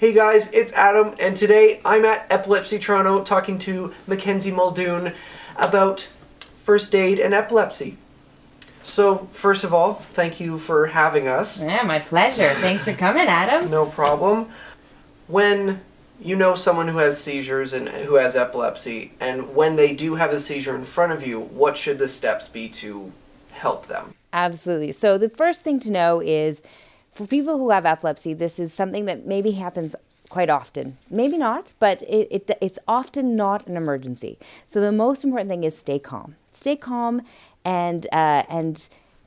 Hey guys, it's Adam, and today I'm at Epilepsy Toronto talking to Mackenzie Muldoon about first aid and epilepsy. So, first of all, thank you for having us. Yeah, my pleasure. Thanks for coming, Adam. No problem. When you know someone who has seizures and who has epilepsy, and when they do have a seizure in front of you, what should the steps be to help them? Absolutely. So the first thing to know is for people who have epilepsy, this is something that maybe happens quite often. Maybe not, but it's often not an emergency. So the most important thing is stay calm. Stay calm and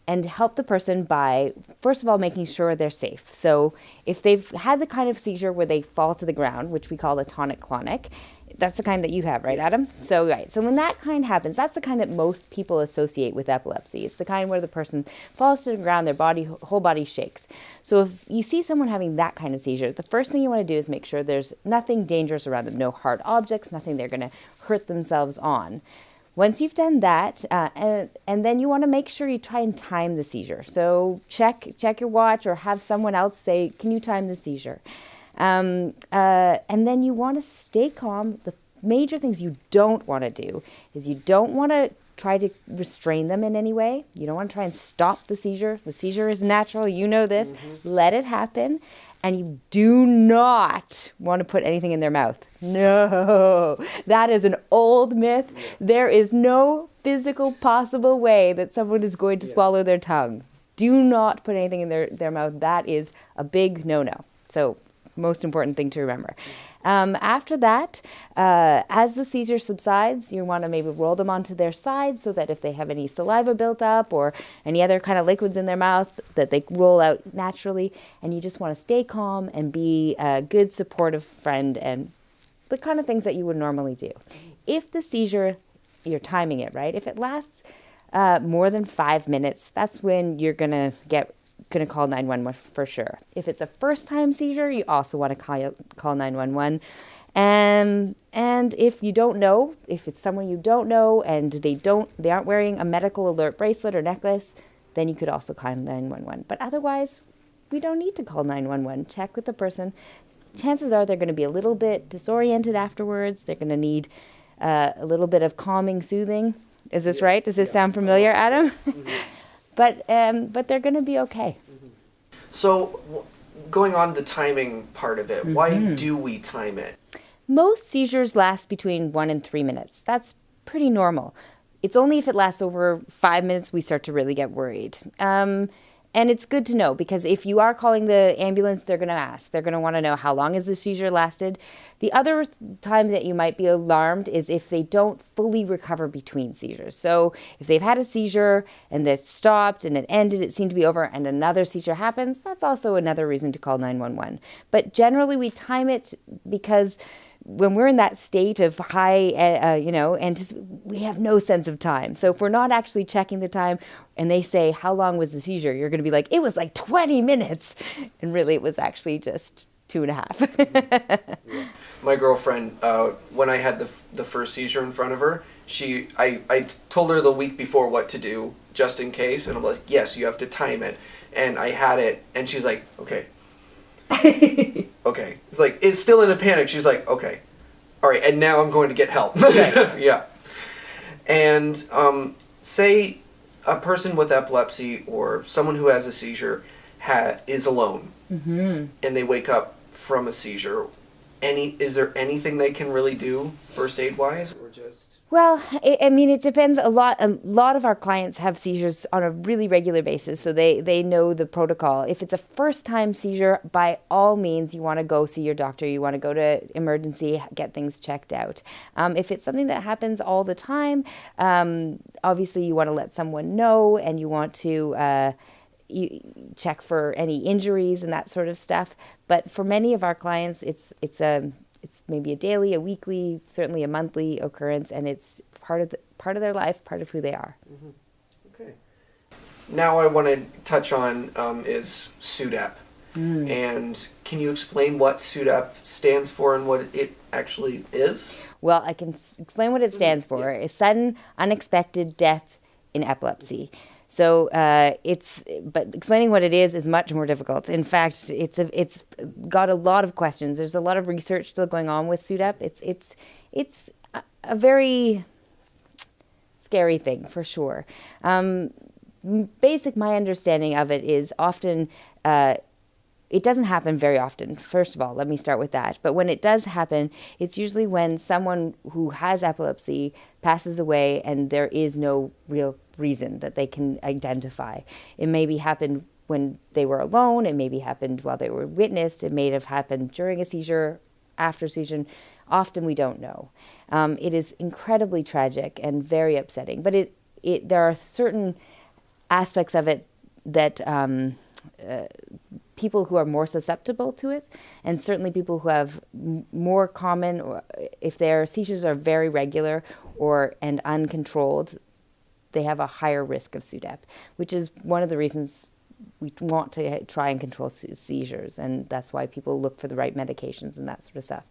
help the person by, first of all, making sure they're safe. So if they've had the kind of seizure where they fall to the ground, which we call a tonic-clonic, that's the kind that you have, right, Adam? So, right. So when that kind happens, that's the kind that most people associate with epilepsy. It's the kind where the person falls to the ground, their whole body shakes. So if you see someone having that kind of seizure, the first thing you want to do is make sure there's nothing dangerous around them, no hard objects, nothing they're going to hurt themselves on. Once you've done that, and then you want to make sure you try and time the seizure. So check your watch or have someone else say, can you time the seizure? And then you want to stay calm. The major things you don't want to do is you don't want to try to restrain them in any way. You don't want to try and stop the seizure. The seizure is natural. You know this. Mm-hmm. Let it happen. And you do not want to put anything in their mouth. No, that is an old myth. There is no physical possible way that someone is going to swallow their tongue. Do not put anything in their mouth. That is a big no-no. So most important thing to remember. After that, as the seizure subsides, you want to maybe roll them onto their side so that if they have any saliva built up or any other kind of liquids in their mouth, that they roll out naturally. And you just want to stay calm and be a good supportive friend and the kind of things that you would normally do. If the seizure, you're timing it, right? If it lasts more than 5 minutes, that's when you're going to call 911 for sure. If it's a first-time seizure, you also want to call 911. And if you don't know, if it's someone you don't know and they aren't wearing a medical alert bracelet or necklace, then you could also call 911. But otherwise, we don't need to call 911. Check with the person. Chances are they're going to be a little bit disoriented afterwards. They're going to need a little bit of calming, soothing. Is this right? Does this sound familiar, Adam? Mm-hmm. But they're going to be okay. So, going on the timing part of it, why do we time it? Most seizures last between 1 and 3 minutes. That's pretty normal. It's only if it lasts over 5 minutes we start to really get worried. And it's good to know because if you are calling the ambulance, they're going to ask. They're going to want to know how long has the seizure lasted. The other time that you might be alarmed is if they don't fully recover between seizures. So if they've had a seizure and it stopped and it ended, it seemed to be over, and another seizure happens, that's also another reason to call 911. But generally we time it because when we're in that state of high, we have no sense of time. So if we're not actually checking the time and they say, how long was the seizure? You're going to be like, it was like 20 minutes. And really it was actually just 2.5. My girlfriend, when I had the first seizure in front of her, I told her the week before what to do just in case. And I'm like, yes, you have to time it. And I had it. And she's like, okay. Okay. It's like, it's still in a panic. She's like, okay. All right. And now I'm going to get help. Yeah. And say a person with epilepsy or someone who has a seizure is alone and they wake up from a seizure. Is there anything they can really do first aid wise or just? Well, it depends a lot. A lot of our clients have seizures on a really regular basis, so they know the protocol. If it's a first-time seizure, by all means, you want to go see your doctor. You want to go to emergency, get things checked out. If it's something that happens all the time, obviously you want to let someone know, and you want to you check for any injuries and that sort of stuff. But for many of our clients, it's maybe a daily, a weekly, certainly a monthly occurrence, and it's part of their life, part of who they are. Mm-hmm. Okay. Now I want to touch on is SUDEP. And can you explain what SUDEP stands for and what it actually is? Well, I can explain what it stands for. It's sudden, unexpected death in epilepsy. So but explaining what it is much more difficult. In fact, it's got a lot of questions. There's a lot of research still going on with SUDEP. It's a very scary thing for sure. My understanding of it is often it doesn't happen very often. First of all, let me start with that. But when it does happen, it's usually when someone who has epilepsy passes away and there is no real reason that they can identify. It maybe happened when they were alone. It maybe happened while they were witnessed. It may have happened during a seizure, after seizure. Often we don't know. It is incredibly tragic and very upsetting. But there are certain aspects of it that people who are more susceptible to it, and certainly people who have more common, or if their seizures are very regular and uncontrolled, they have a higher risk of SUDEP, which is one of the reasons we want to try and control seizures, and that's why people look for the right medications and that sort of stuff.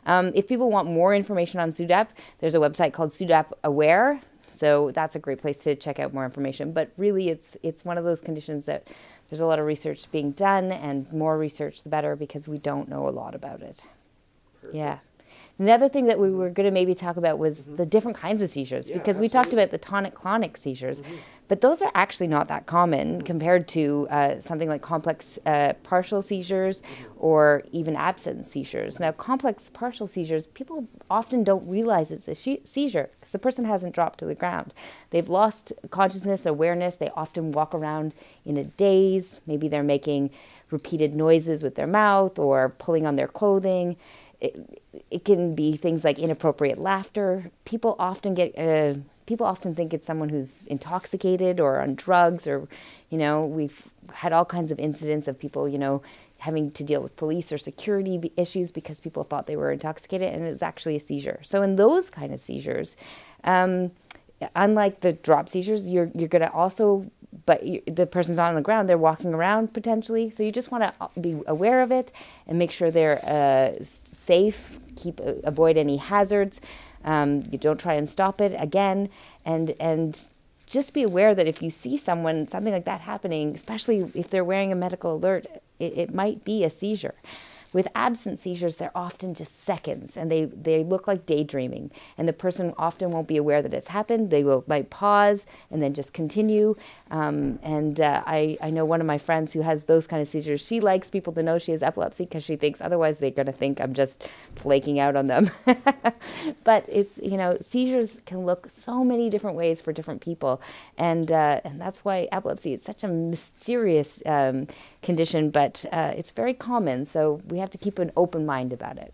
If people want more information on SUDEP, there's a website called SUDEP Aware, so that's a great place to check out more information. But really, it's one of those conditions that there's a lot of research being done, and more research the better, because we don't know a lot about it. Perfect. Yeah. And the other thing that we were going to maybe talk about was the different kinds of seizures, because we talked about the tonic-clonic seizures, but those are actually not that common compared to something like complex partial seizures or even absent seizures. Now, complex partial seizures, people often don't realize it's a seizure because the person hasn't dropped to the ground. They've lost consciousness, awareness. They often walk around in a daze. Maybe they're making repeated noises with their mouth or pulling on their clothing. It can be things like inappropriate laughter. People often think it's someone who's intoxicated or on drugs, or, we've had all kinds of incidents of people, having to deal with police or security issues because people thought they were intoxicated, and it was actually a seizure. So in those kind of seizures, unlike the drop seizures, you're going to also, but the person's not on the ground, they're walking around potentially. So you just want to be aware of it and make sure they're safe, avoid any hazards. You don't try and stop it again. And just be aware that if you see something like that happening, especially if they're wearing a medical alert, it might be a seizure. With absent seizures, they're often just seconds, and they look like daydreaming, and the person often won't be aware that it's happened. They might pause and then just continue. I know one of my friends who has those kind of seizures. She likes people to know she has epilepsy because she thinks otherwise they're going to think I'm just flaking out on them. But it's, seizures can look so many different ways for different people, and that's why epilepsy is such a mysterious condition, but it's very common, so we have to keep an open mind about it.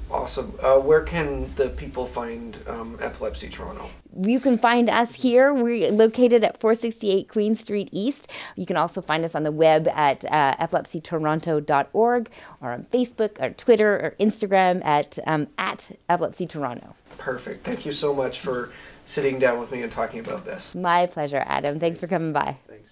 Awesome. Where can the people find Epilepsy Toronto? You can find us here. We're located at 468 Queen Street East. You can also find us on the web at epilepsytoronto.org, or on Facebook or Twitter or Instagram at Epilepsy Toronto. Perfect. Thank you so much for sitting down with me and talking about this. My pleasure, Adam. Thanks for coming by. Thanks.